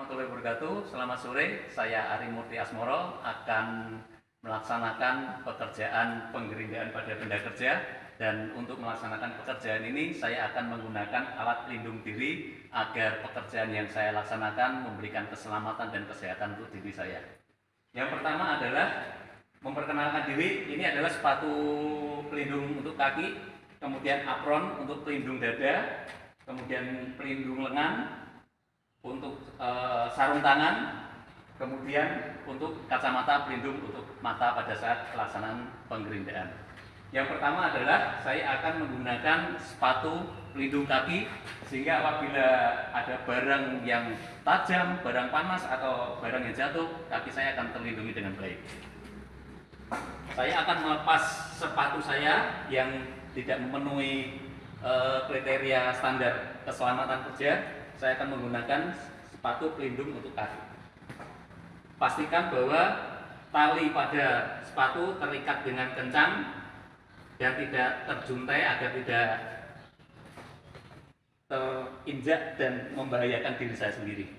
warahmatullahi wabarakatuh. Selamat sore, saya Ari Murti Asmoro akan melaksanakan pekerjaan pengerindaan pada benda kerja, dan untuk melaksanakan pekerjaan ini saya akan menggunakan alat pelindung diri agar pekerjaan yang saya laksanakan memberikan keselamatan dan kesehatan untuk diri saya. Yang pertama adalah memperkenalkan diri. Ini adalah sepatu pelindung untuk kaki, kemudian apron untuk pelindung dada, kemudian pelindung lengan, untuk sarung tangan, kemudian untuk kacamata pelindung untuk mata pada saat pelaksanaan pengerindaan. Yang pertama adalah saya akan menggunakan sepatu pelindung kaki, sehingga apabila ada barang yang tajam, barang panas atau barang yang jatuh, kaki saya akan terlindungi dengan baik. Saya akan melepas sepatu saya yang tidak memenuhi kriteria standar keselamatan kerja. Saya akan menggunakan sepatu pelindung untuk kaki. Pastikan bahwa tali pada sepatu terikat dengan kencang dan tidak terjuntai agar tidak terinjak dan membahayakan diri saya sendiri.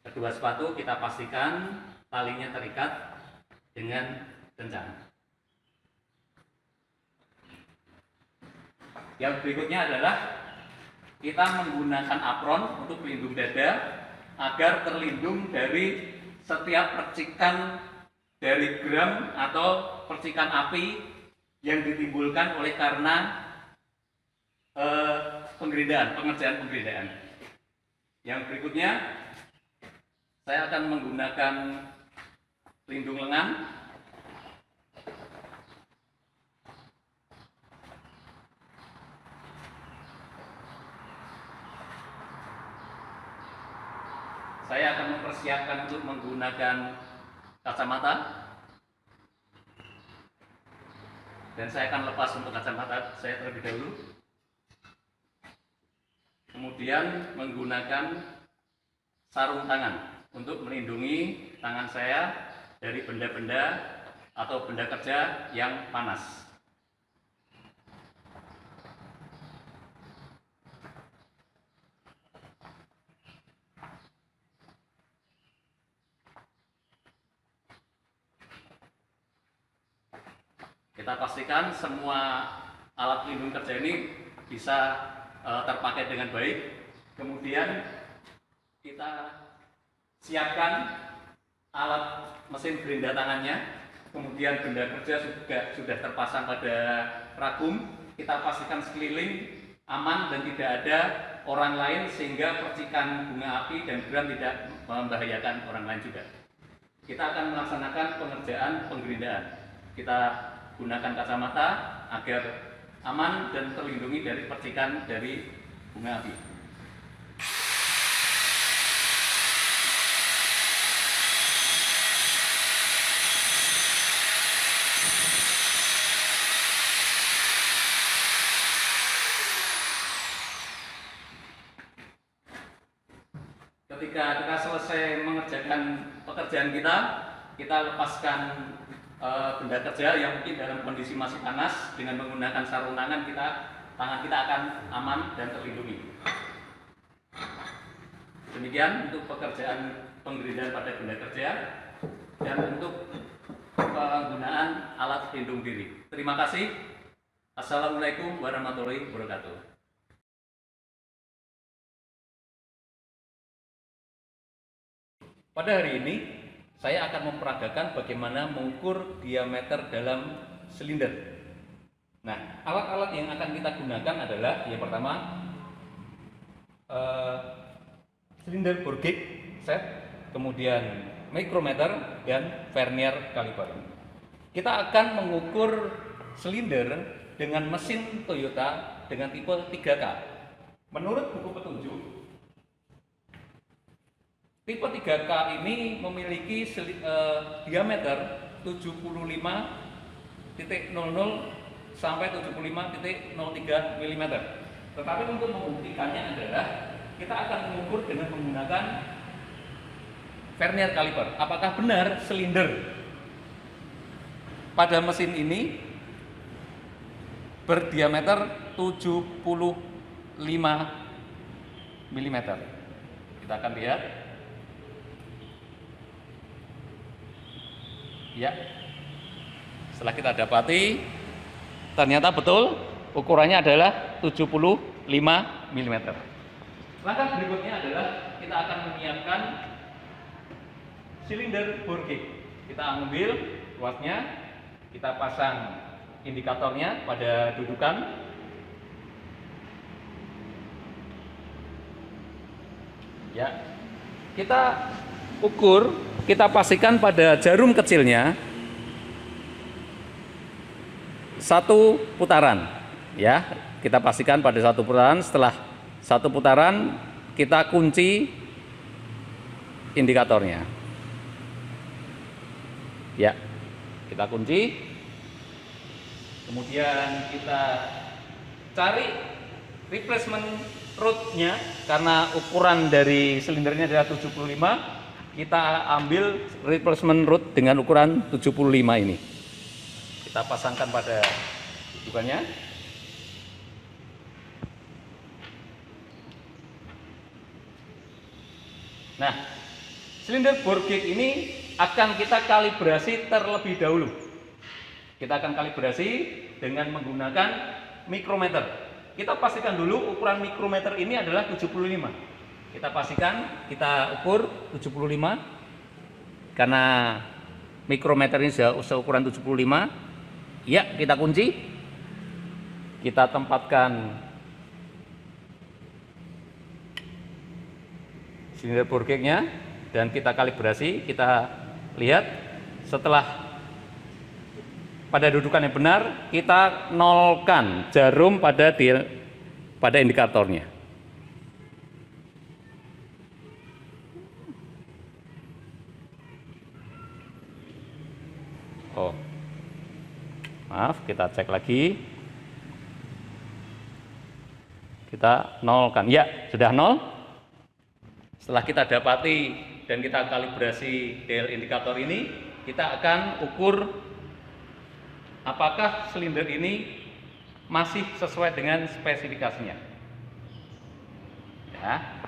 Kedua sepatu kita pastikan talinya terikat dengan kencang. Yang berikutnya adalah kita menggunakan apron untuk pelindung dada agar terlindung dari setiap percikan dari gram atau percikan api yang ditimbulkan oleh karena pengerindaan, pengerjaan pengerindaan. Yang berikutnya saya akan menggunakan pelindung lengan. Saya akan mempersiapkan untuk menggunakan kacamata, dan saya akan lepas untuk kacamata saya terlebih dahulu. Kemudian menggunakan sarung tangan untuk melindungi tangan saya dari benda-benda atau benda kerja yang panas. Kita pastikan semua alat pelindung kerja ini bisa terpakai dengan baik. Kemudian kita siapkan alat mesin gerinda tangannya. Kemudian benda kerja sudah terpasang pada ragum. Kita pastikan sekeliling aman dan tidak ada orang lain, sehingga percikan bunga api dan gram tidak membahayakan orang lain juga. Kita akan melaksanakan pengerjaan penggerindaan. Kita gunakan kacamata agar aman dan terlindungi dari percikan dari bunga api. Ketika kita selesai mengerjakan pekerjaan kita lepaskan benda kerja yang mungkin dalam kondisi masih panas. Dengan menggunakan sarung tangan tangan kita akan aman dan terlindungi. Demikian untuk pekerjaan pengerindaan pada benda kerja dan untuk penggunaan alat pelindung diri. Terima kasih. Assalamualaikum warahmatullahi wabarakatuh. Pada hari ini saya akan memperagakan bagaimana mengukur diameter dalam silinder. Nah, alat-alat yang akan kita gunakan adalah yang pertama silinder bore gauge set, kemudian micrometer dan vernier caliper. Kita akan mengukur silinder dengan mesin Toyota dengan tipe 3K. Menurut buku petunjuk, tipe 3K ini memiliki diameter 75,00 sampai 75,03 mm. Tetapi untuk membuktikannya adalah kita akan mengukur dengan menggunakan vernier caliper. Apakah benar silinder pada mesin ini berdiameter 75 mm. Kita akan lihat. Ya. Setelah kita dapati, ternyata betul ukurannya adalah 75 mm. Langkah berikutnya adalah kita akan menyiapkan silinder bore gauge. Kita ambil ruasnya, kita pasang indikatornya pada dudukan. Ya, kita ukur, kita pastikan pada jarum kecilnya 1 putaran. Ya, kita pastikan pada 1 putaran. Setelah 1 putaran, kita kunci indikatornya. Ya, kita kunci. Kemudian kita cari replacement rodnya, karena ukuran dari silindernya adalah 75. Kita ambil replacement rod dengan ukuran 75 ini. Kita pasangkan pada dudukannya. Nah, silinder bore gauge ini akan kita kalibrasi terlebih dahulu. Kita akan kalibrasi dengan menggunakan mikrometer. Kita pastikan dulu ukuran mikrometer ini adalah 75. Kita pastikan, kita ukur 75. Karena mikrometer ini seukuran 75. Ya, kita kunci. Kita tempatkan silinder bore gauge-nya dan kita kalibrasi. Kita lihat setelah pada dudukan yang benar, kita nolkan jarum pada indikatornya. Oh, maaf, kita cek lagi. Kita nolkan. Ya, sudah nol. Setelah kita dapati dan kita kalibrasi dial indikator ini, kita akan ukur apakah silinder ini masih sesuai dengan spesifikasinya. Ya,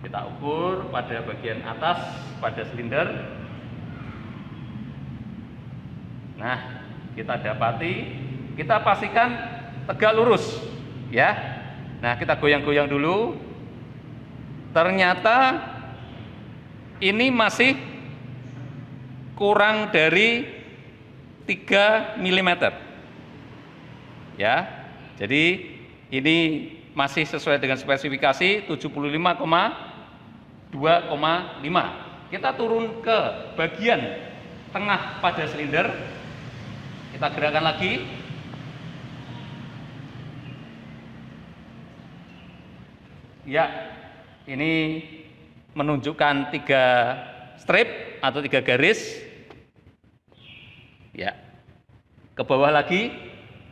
kita ukur pada bagian atas pada silinder. Nah, kita dapati, kita pastikan tegak lurus. Ya, nah kita goyang-goyang dulu. Ternyata ini masih kurang dari 3 mm. Ya, jadi ini masih sesuai dengan spesifikasi 75,2,5. Kita turun ke bagian tengah pada silinder. Kita gerakkan lagi. Ya, ini menunjukkan 3 strip atau 3 garis. Ya, ke bawah lagi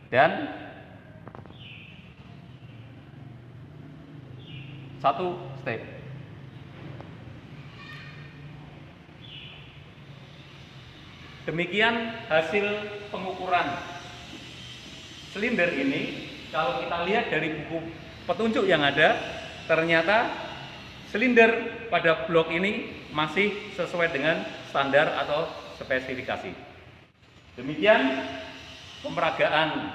dan 1 step. Demikian hasil pengukuran silinder ini. Kalau kita lihat dari buku petunjuk yang ada, ternyata silinder pada blok ini masih sesuai dengan standar atau spesifikasi. Demikian pemeragaan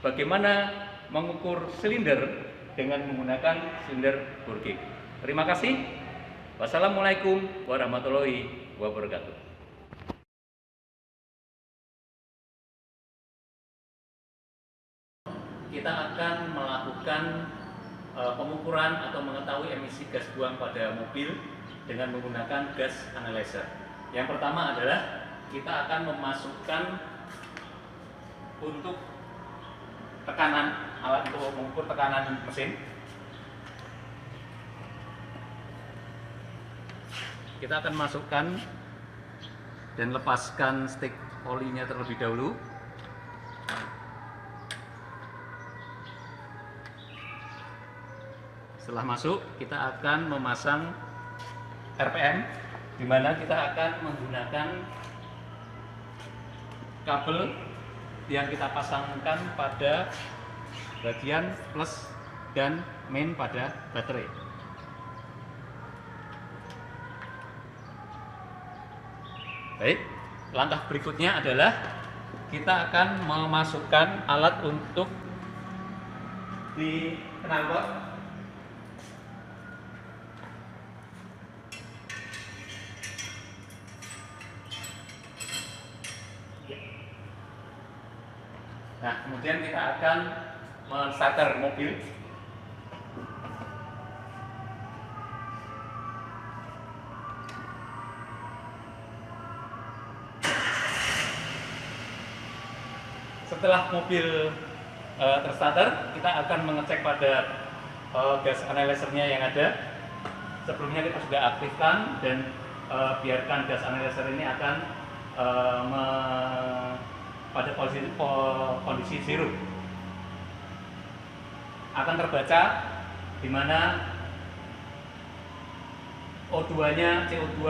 bagaimana mengukur silinder dengan menggunakan silinder bore gauge. Terima kasih. Wassalamualaikum warahmatullahi wabarakatuh. Kita akan melakukan pengukuran atau mengetahui emisi gas buang pada mobil dengan menggunakan gas analyzer. Yang pertama adalah kita akan memasukkan untuk tekanan, alat untuk mengukur tekanan mesin. Kita akan masukkan dan lepaskan stik olinya terlebih dahulu. Setelah masuk, kita akan memasang RPM, di mana kita akan menggunakan kabel yang kita pasangkan pada bagian plus dan main pada baterai. Baik, langkah berikutnya adalah kita akan memasukkan alat untuk di knalpot. Nah, kemudian kita akan men-starter mobil. Setelah mobil terstarter, kita akan mengecek pada gas analyzer-nya yang ada. Sebelumnya kita sudah aktifkan dan biarkan gas analyzer ini akan pada kondisi zero. Akan terbaca di mana O2-nya, CO2,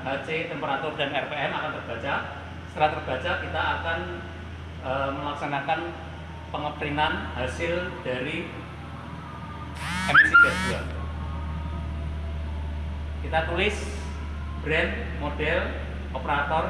HC, temperatur dan RPM akan terbaca. Setelah terbaca, kita akan melaksanakan pengeprinan hasil dari emisi gas buang. Kita tulis brand, model, operator,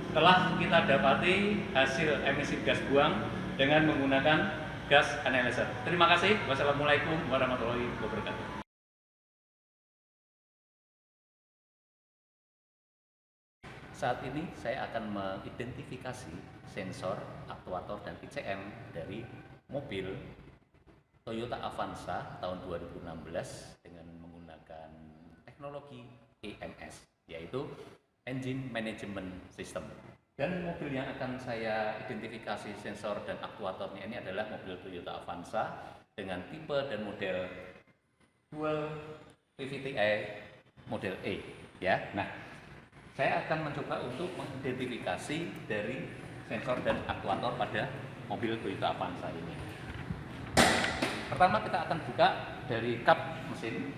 telah kita dapati hasil emisi gas buang dengan menggunakan gas analyzer. Terima kasih. Wassalamualaikum warahmatullahi wabarakatuh. Saat ini saya akan mengidentifikasi sensor, aktuator, dan PCM dari mobil Toyota Avanza tahun 2016 dengan menggunakan teknologi EMS, yaitu Engine Management System. Dan mobil yang akan saya identifikasi sensor dan aktuatornya ini adalah mobil Toyota Avanza dengan tipe dan model Dual PVTi model E. Ya, nah saya akan mencoba untuk mengidentifikasi dari sensor dan aktuator pada mobil Toyota Avanza ini. Pertama kita akan buka dari kap mesin.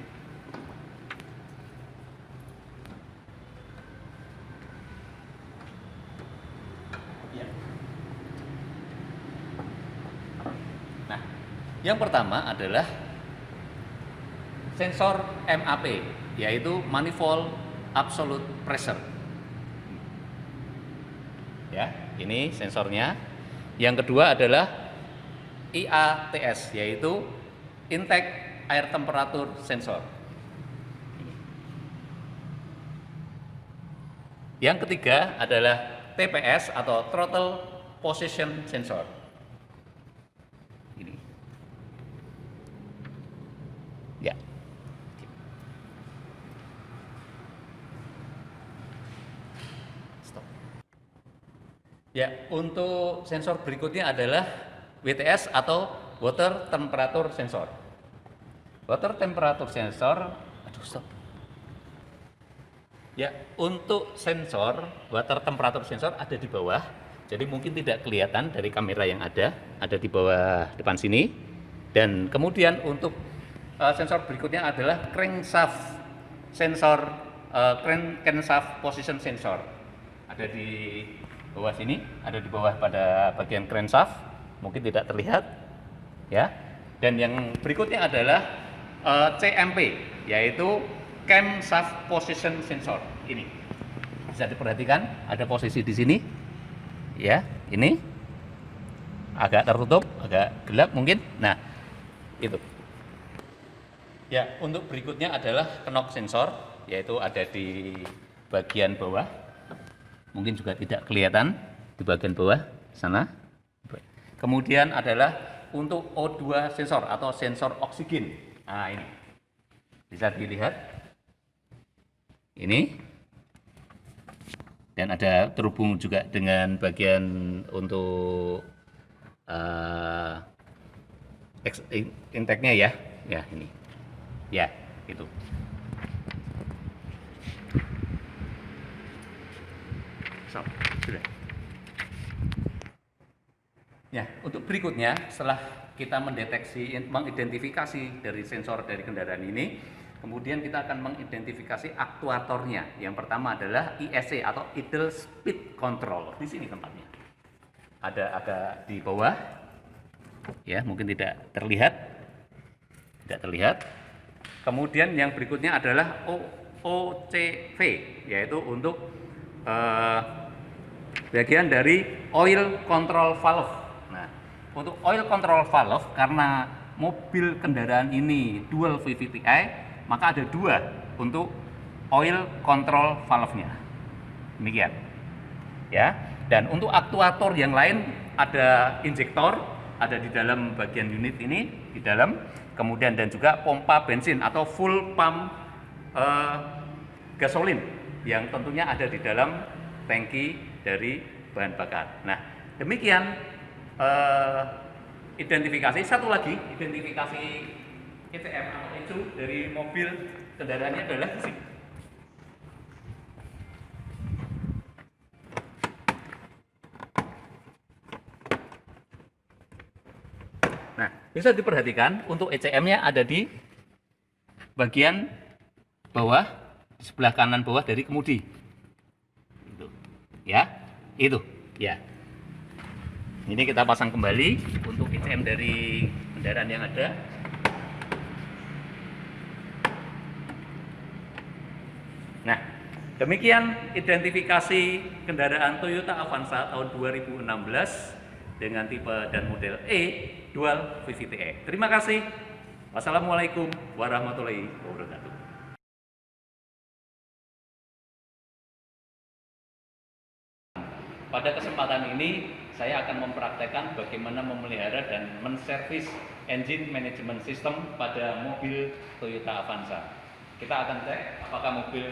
Yang pertama adalah sensor MAP, yaitu Manifold Absolute Pressure. Ya, ini sensornya. Yang kedua adalah IATS, yaitu Intake Air Temperature Sensor. Yang ketiga adalah TPS atau Throttle Position Sensor. Ini. Ya. Stop. Ya, untuk sensor berikutnya adalah WTS atau Water Temperature Sensor. Water Temperature Sensor, stop. Ya, untuk sensor water temperature sensor ada di bawah. Jadi mungkin tidak kelihatan dari kamera yang ada di bawah depan sini. Dan kemudian untuk sensor berikutnya adalah crankshaft sensor, crankshaft position sensor. Ada di bawah sini, ada di bawah pada bagian crankshaft, mungkin tidak terlihat, ya. Dan yang berikutnya adalah CMP, yaitu camshaft position sensor. Ini bisa diperhatikan, ada posisi di sini, ya. Ini agak tertutup, agak gelap mungkin. Nah, itu. Ya, untuk berikutnya adalah knock sensor, yaitu ada di bagian bawah. Mungkin juga tidak kelihatan di bagian bawah sana. Kemudian adalah untuk O2 sensor atau sensor oksigen. Nah, ini bisa dilihat. Ini. Dan ada terhubung juga dengan bagian untuk intake-nya ya. Ya, ini. Ya, itu. So, sudah. Ya, untuk berikutnya setelah kita mengidentifikasi dari sensor dari kendaraan ini, kemudian kita akan mengidentifikasi aktuatornya. Yang pertama adalah ISC atau Idle Speed Control. Di sini tempatnya. Ada agak di bawah. Ya, mungkin tidak terlihat. Tidak terlihat. Kemudian yang berikutnya adalah OCV, yaitu untuk bagian dari oil control valve. Nah, untuk oil control valve, karena mobil kendaraan ini dual VVTi, maka ada dua untuk oil control valve-nya. Demikian. Ya. Dan untuk aktuator yang lain ada injektor, ada di dalam bagian unit ini, di dalam, kemudian dan juga pompa bensin atau full pump gasolin yang tentunya ada di dalam tangki dari bahan bakar. Nah, demikian identifikasi. Satu lagi, identifikasi ECM atau ECU dari mobil kendaraannya adalah di sini. Nah, bisa diperhatikan untuk ECM-nya ada di bagian bawah, sebelah kanan bawah dari kemudi. Itu. Ya, itu. Ya. Ini kita pasang kembali untuk ECM dari kendaraan yang ada. Nah, demikian identifikasi kendaraan Toyota Avanza tahun 2016 dengan tipe dan model E Dual VVTi. Terima kasih. Wassalamualaikum warahmatullahi wabarakatuh. Pada kesempatan ini saya akan mempraktekkan bagaimana memelihara dan menservis engine management system pada mobil Toyota Avanza. Kita akan cek apakah mobil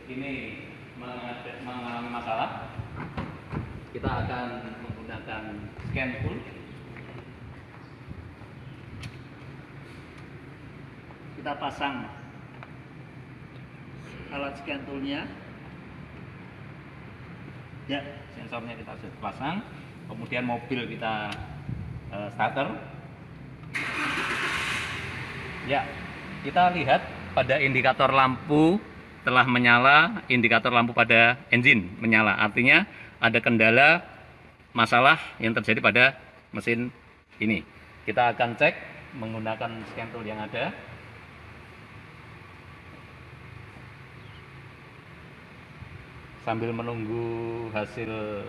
ini mengalami masalah. Kita akan menggunakan scan tool. Kita pasang alat scan toolnya. Ya, sensornya kita sudah pasang. Kemudian mobil kita starter. Ya, kita lihat pada indikator lampu telah menyala, indikator lampu pada engine menyala. Artinya ada kendala masalah yang terjadi pada mesin ini. Kita akan cek menggunakan scan tool yang ada. Sambil menunggu hasil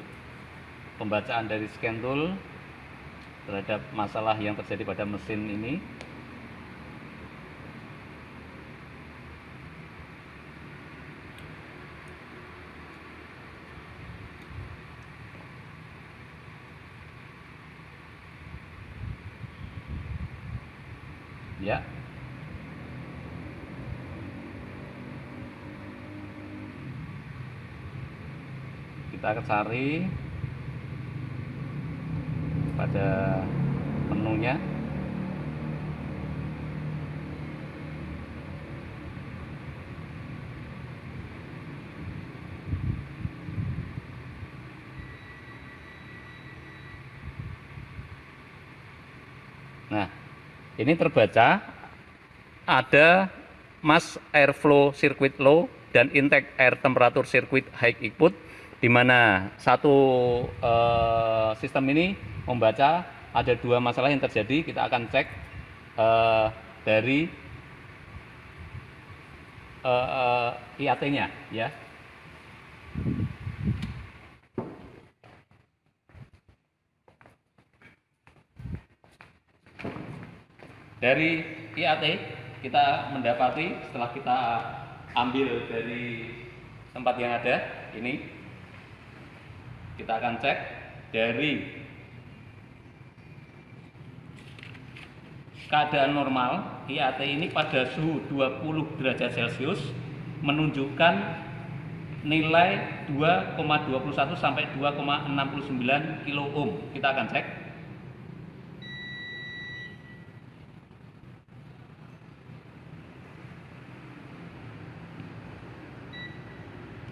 pembacaan dari scan tool terhadap masalah yang terjadi pada mesin ini. Ya. Kita akan cari pada menunya. Nah, ini terbaca ada mass airflow circuit low dan intake air temperature circuit high input, di mana satu sistem ini membaca ada dua masalah yang terjadi. Kita akan cek dari IAT-nya, ya. Dari IAT kita mendapati setelah kita ambil dari tempat yang ada ini, kita akan cek dari keadaan normal IAT ini pada suhu 20 derajat Celcius menunjukkan nilai 2,21 sampai 2,69 kilo ohm. Kita akan cek.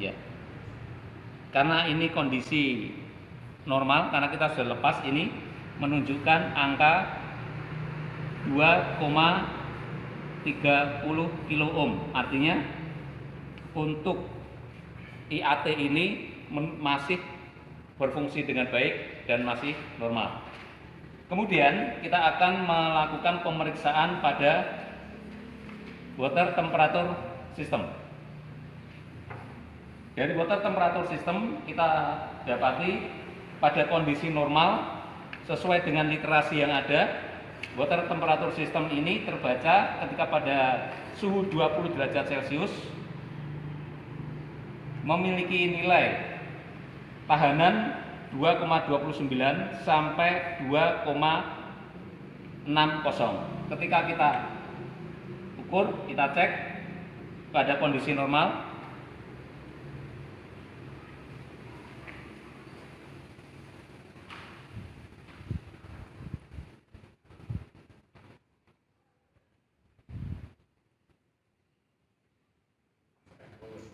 Ya. Karena ini kondisi normal, karena kita sudah lepas ini, menunjukkan angka 2,30 kilo ohm. Artinya untuk IAT ini masih berfungsi dengan baik dan masih normal. Kemudian kita akan melakukan pemeriksaan pada water temperature system. Dari water temperature system kita dapati pada kondisi normal sesuai dengan literasi yang ada, water temperature system ini terbaca ketika pada suhu 20 derajat Celcius memiliki nilai tahanan 2,29 sampai 2,60. Ketika kita ukur, kita cek pada kondisi normal,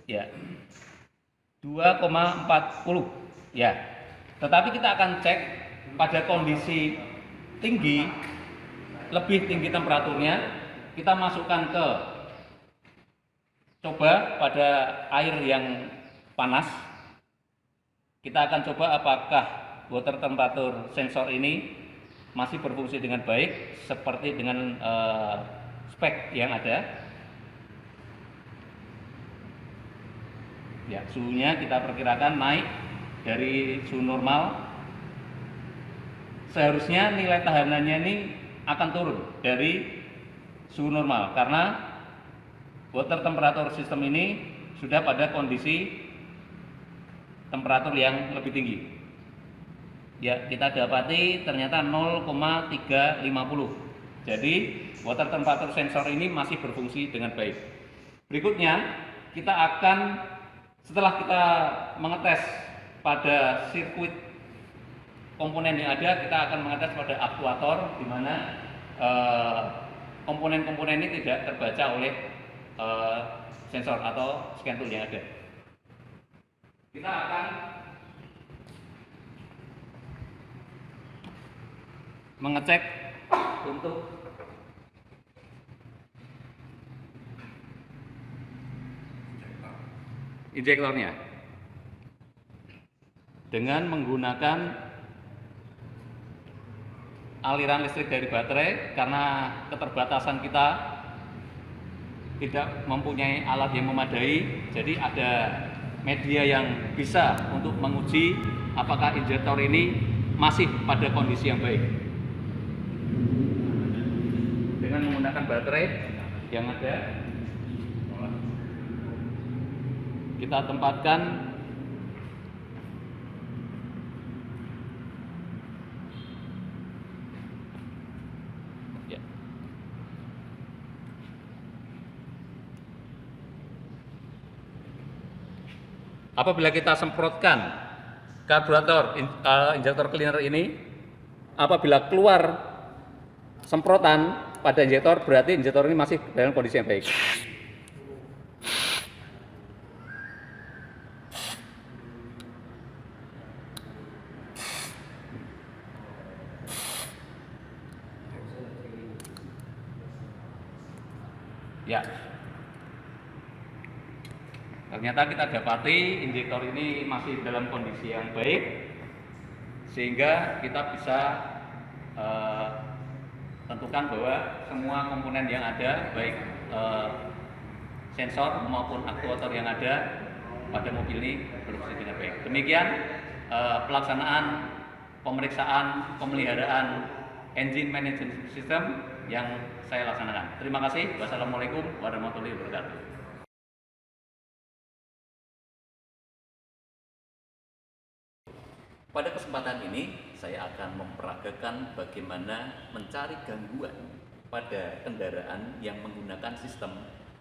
ya 2,40 ya. Tetapi kita akan cek pada kondisi tinggi, lebih tinggi temperaturnya, kita masukkan ke coba pada air yang panas. Kita akan coba apakah water temperature sensor ini masih berfungsi dengan baik seperti dengan spek yang ada. Ya, suhunya kita perkirakan naik dari suhu normal. Seharusnya nilai tahanannya ini akan turun dari suhu normal karena water temperature system ini sudah pada kondisi temperatur yang lebih tinggi. Ya, kita dapati ternyata 0,350. Jadi water temperature sensor ini masih berfungsi dengan baik. Berikutnya kita akan, setelah kita mengetes pada sirkuit komponen yang ada, kita akan mengetes pada aktuator di mana komponen-komponen ini tidak terbaca oleh sensor atau scan tool yang ada. Kita akan mengecek untuk injektornya dengan menggunakan aliran listrik dari baterai. Karena keterbatasan kita tidak mempunyai alat yang memadai, jadi ada media yang bisa untuk menguji apakah injektor ini masih pada kondisi yang baik. Dengan menggunakan baterai yang ada, kita tempatkan ya. Apabila kita semprotkan karburator injektor cleaner ini, apabila keluar semprotan pada injektor, berarti injektor ini masih dalam kondisi yang baik. Ya, ternyata kita dapati injektor ini masih dalam kondisi yang baik, sehingga kita bisa tentukan bahwa semua komponen yang ada, baik sensor maupun aktuator yang ada pada mobil ini berfungsi dengan baik. Demikian pelaksanaan pemeriksaan pemeliharaan engine management system yang saya laksanakan. Terima kasih. Wassalamualaikum warahmatullahi wabarakatuh. Pada kesempatan ini saya akan memperagakan bagaimana mencari gangguan pada kendaraan yang menggunakan sistem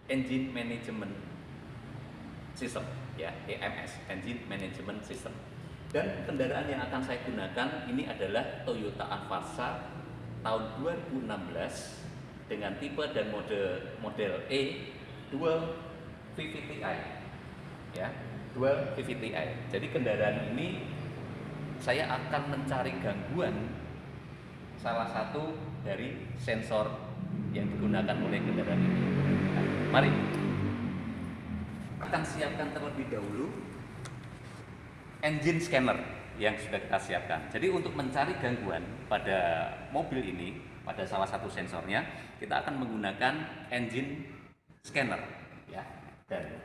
engine management system, ya, EMS, engine management system. Dan kendaraan yang akan saya gunakan ini adalah Toyota Avanza tahun 2016 dengan tipe dan model E Dual VVT-i, ya, Dual VVT-i. Jadi kendaraan ini saya akan mencari gangguan salah satu dari sensor yang digunakan oleh kendaraan ini. Nah, mari akan siapkan terlebih dahulu engine scanner yang sudah kita siapkan. Jadi untuk mencari gangguan pada mobil ini, pada salah satu sensornya, kita akan menggunakan engine scanner, ya. Dan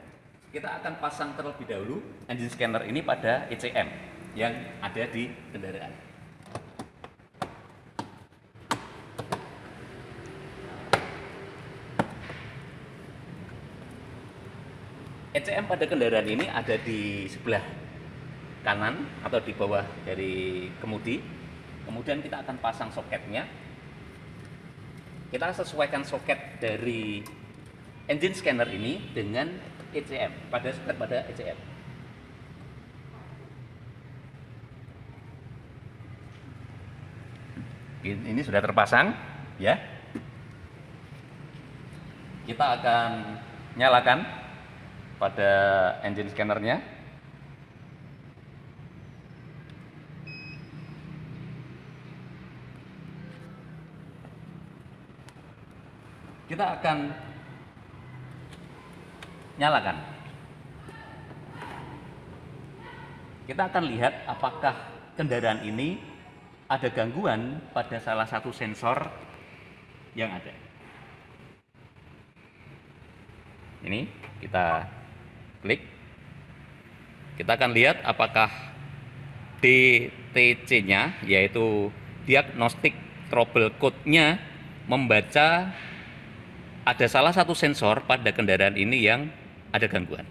kita akan pasang terlebih dahulu engine scanner ini pada ECM yang ada di kendaraan. ECM pada kendaraan ini ada di sebelah kanan atau di bawah dari kemudi. Kemudian kita akan pasang soketnya. Kita sesuaikan soket dari engine scanner ini dengan ECM, pada soket pada ECM. Ini sudah terpasang, ya. Kita akan nyalakan pada engine scannernya. Kita akan nyalakan. Kita akan lihat apakah kendaraan ini ada gangguan pada salah satu sensor yang ada. Ini kita klik. Kita akan lihat apakah DTC-nya, yaitu Diagnostic Trouble Code-nya, membaca ada salah satu sensor pada kendaraan ini yang ada gangguan.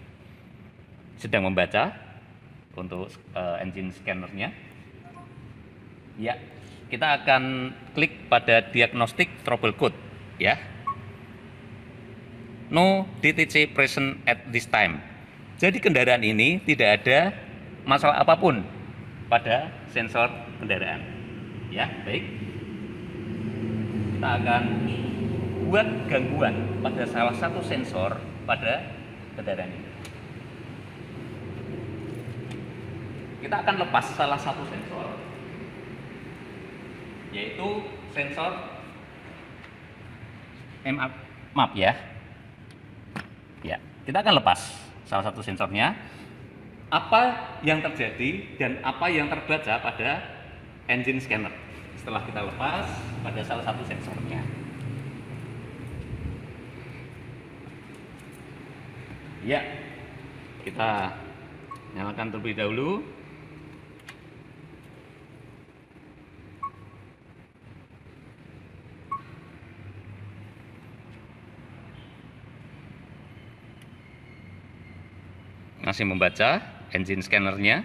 Sedang membaca untuk engine scannernya. Ya, kita akan klik pada Diagnostic Trouble Code, ya. No DTC present at this time. Jadi kendaraan ini tidak ada masalah apapun pada sensor kendaraan. Ya, baik. Kita akan buat gangguan pada salah satu sensor pada kendaraan ini. Kita akan lepas salah satu sensor, yaitu sensor maaf ya. Ya, kita akan lepas salah satu sensornya. Apa yang terjadi dan apa yang terbaca pada engine scanner setelah kita lepas pada salah satu sensornya. Ya, kita nyalakan terlebih dahulu. Masih membaca engine scannernya.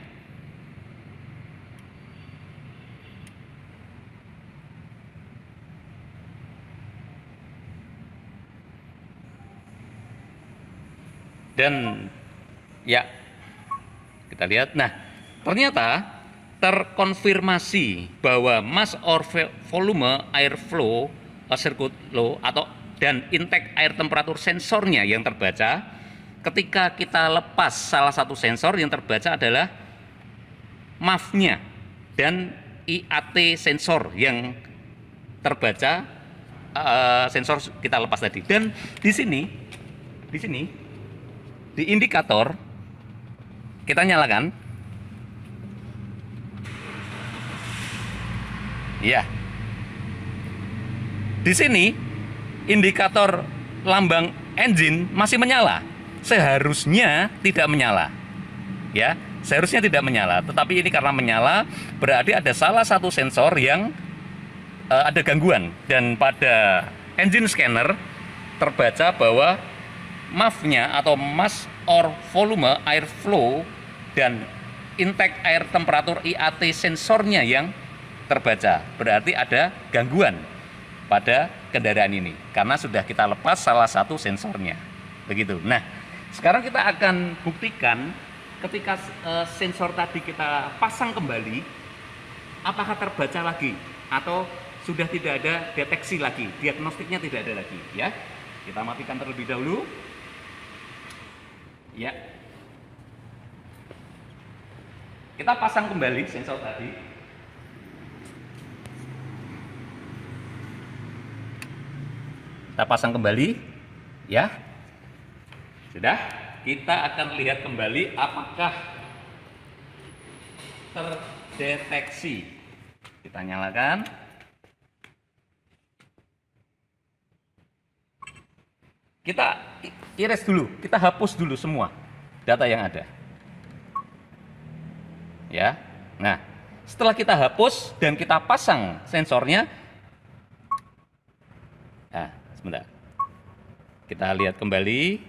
Dan ya, kita lihat. Nah, ternyata terkonfirmasi bahwa mass or volume air flow circuit low atau dan intake air temperatur sensornya yang terbaca. Ketika kita lepas salah satu sensor, yang terbaca adalah MAF-nya dan IAT sensor yang terbaca, sensor kita lepas tadi. Dan di sini di indikator kita nyalakan. Ya. Di sini indikator lambang engine masih menyala. Seharusnya tidak menyala. Ya, seharusnya tidak menyala, tetapi ini karena menyala berarti ada salah satu sensor yang ada gangguan, dan pada engine scanner terbaca bahwa MAF-nya atau mass or volume air flow dan intake air temperatur IAT sensornya yang terbaca. Berarti ada gangguan pada kendaraan ini karena sudah kita lepas salah satu sensornya. Begitu. Nah, sekarang kita akan buktikan ketika sensor tadi kita pasang kembali, apakah terbaca lagi atau sudah tidak ada deteksi lagi, diagnostiknya tidak ada lagi, ya. Kita matikan terlebih dahulu. Ya. Kita pasang kembali sensor tadi. kita pasang kembali, ya. Sudah, kita akan lihat kembali apakah terdeteksi. Kita nyalakan. Kita iris dulu, kita hapus dulu semua data yang ada. Ya. Nah, setelah kita hapus dan kita pasang sensornya, nah, sebentar. Kita lihat kembali.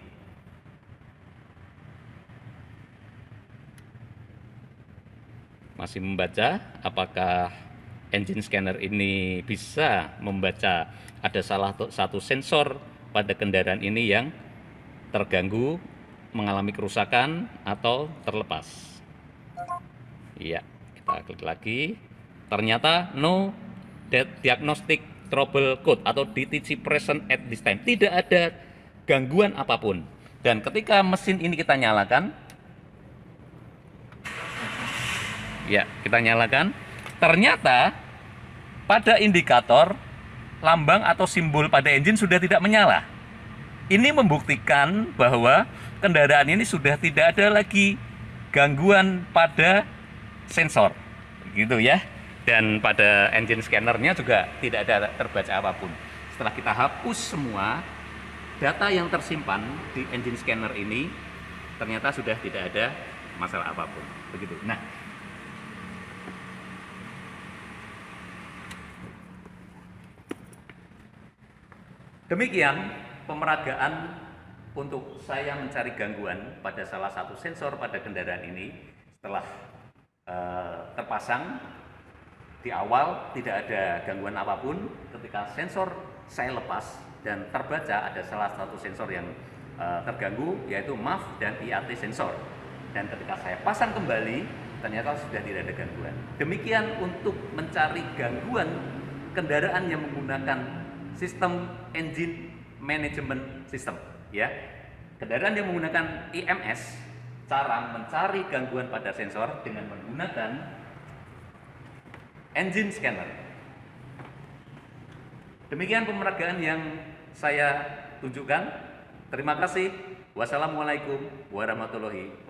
Masih membaca, apakah engine scanner ini bisa membaca ada salah satu sensor pada kendaraan ini yang terganggu, mengalami kerusakan atau terlepas. Iya, kita klik lagi. Ternyata no diagnostic trouble code atau DTC present at this time. Tidak ada gangguan apapun. Dan ketika mesin ini kita nyalakan, ya, kita nyalakan. Ternyata pada indikator lambang atau simbol pada engine sudah tidak menyala. Ini membuktikan bahwa kendaraan ini sudah tidak ada lagi gangguan pada sensor, gitu ya. Dan pada engine scannernya juga tidak ada terbaca apapun. Setelah kita hapus semua data yang tersimpan di engine scanner ini, ternyata sudah tidak ada masalah apapun. Begitu. Nah, demikian pemeragaan untuk saya mencari gangguan pada salah satu sensor pada kendaraan ini. Setelah terpasang, di awal tidak ada gangguan apapun. Ketika sensor saya lepas dan terbaca ada salah satu sensor yang terganggu, yaitu MAF dan IAT sensor. Dan ketika saya pasang kembali, ternyata sudah tidak ada gangguan. Demikian untuk mencari gangguan kendaraan yang menggunakan sistem engine management system, ya. Kendaraan yang menggunakan IMS, cara mencari gangguan pada sensor dengan menggunakan engine scanner. Demikian pemeragaan yang saya tunjukkan. Terima kasih. Wassalamualaikum warahmatullahi wabarakatuh.